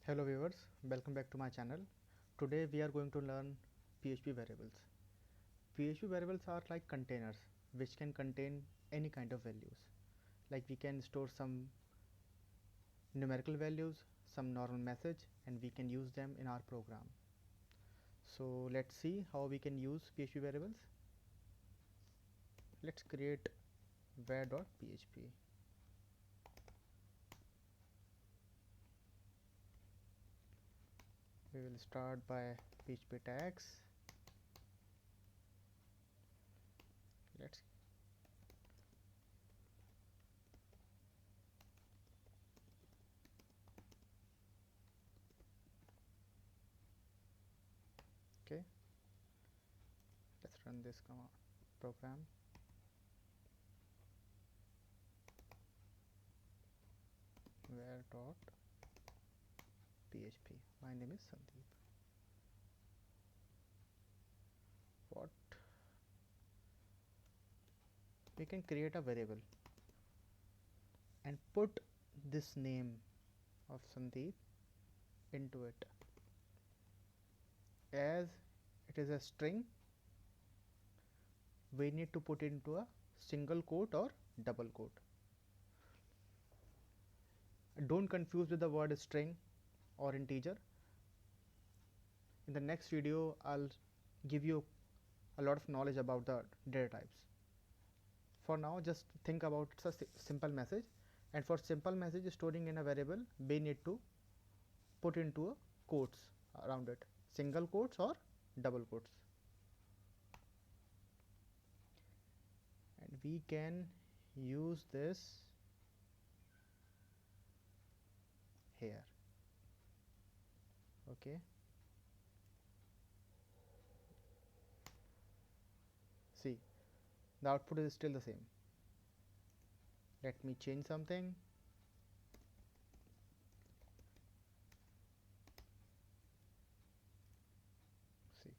Hello viewers, welcome back to my channel. Today we are going to learn PHP variables. PHP variables are like containers which can contain any kind of values. Like we can store some numerical values, some normal message, and we can use them in our program. So let's see how we can use PHP variables. Let's create var.php. We will start by PHP tags. Let's okay. Let's run this program. var.php. My name is Sandeep. What we can create a variable and put this name of Sandeep into it. As it is a string, we need to put into a single quote or double quote. Don't confuse with the word string or integer. In the next video I'll give you a lot of knowledge about the data types. For now just think about it's a simple message, and for simple message storing in a variable we need to put into a quotes around it, single quotes or double quotes, and we can use this here. Okay, see the output is still the same. Let me change something. See,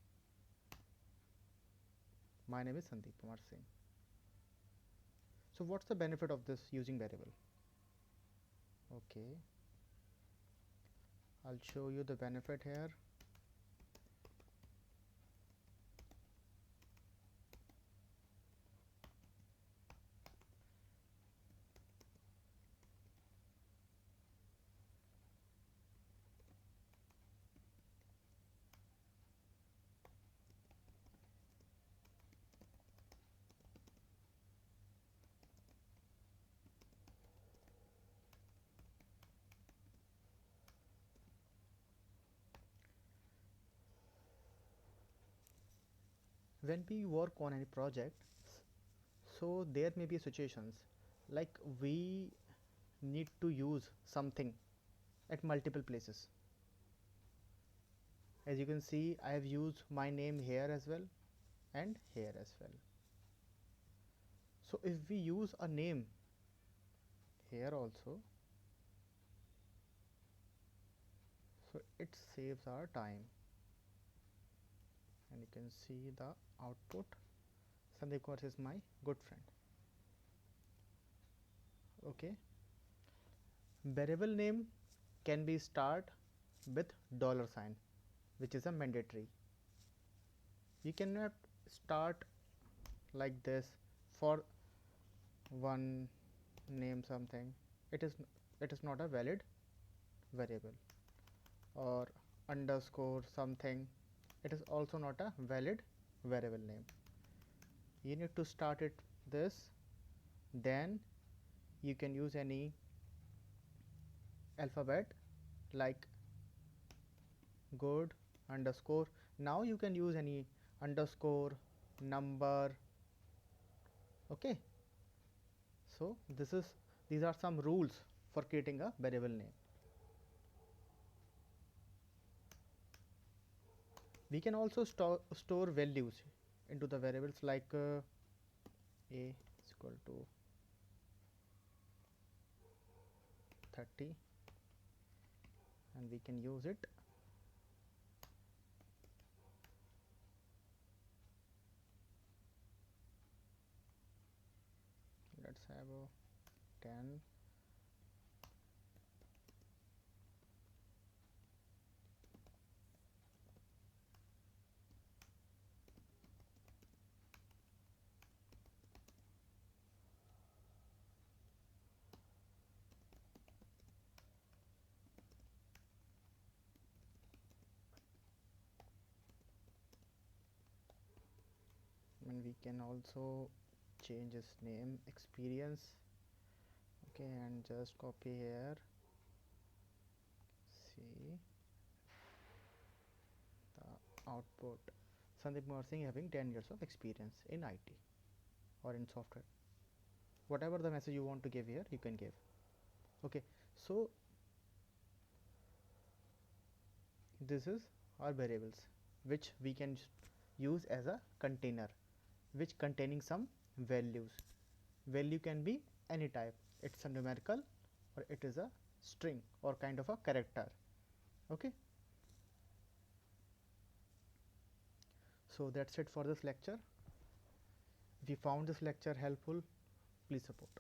my name is Sandeep Kumar Singh. So what's the benefit of this using variable? Okay, I'll show you the benefit here. When we work on any project, so there may be situations like we need to use something at multiple places. As you can see, I have used my name here as well and here as well. So if we use a name here also, so it saves our time, and you can see the output. Sandeep Kaur is my good friend. Okay, variable name can be start with $sign, which is a mandatory. You cannot start like this for one name something. It is not a valid variable, or underscore something. It is also not a valid variable name. You need to start it this, then you can use any alphabet like good underscore. Now you can use any underscore number. Okay, so these are some rules for creating a variable name. We can also store values into the variables like a is equal to 30, and we can use it. Let's have a 10. we can also change his name experience. Okay, and just copy here. See the output. Sandeep Kumar Singh having 10 years of experience in IT or in software. Whatever the message you want to give here, you can give. Okay, so this is our variables which we can use as a container which containing some values. Value can be any type, it's a numerical or it is a string or kind of a character. Okay, so that's it for this lecture. If you found this lecture helpful, please support.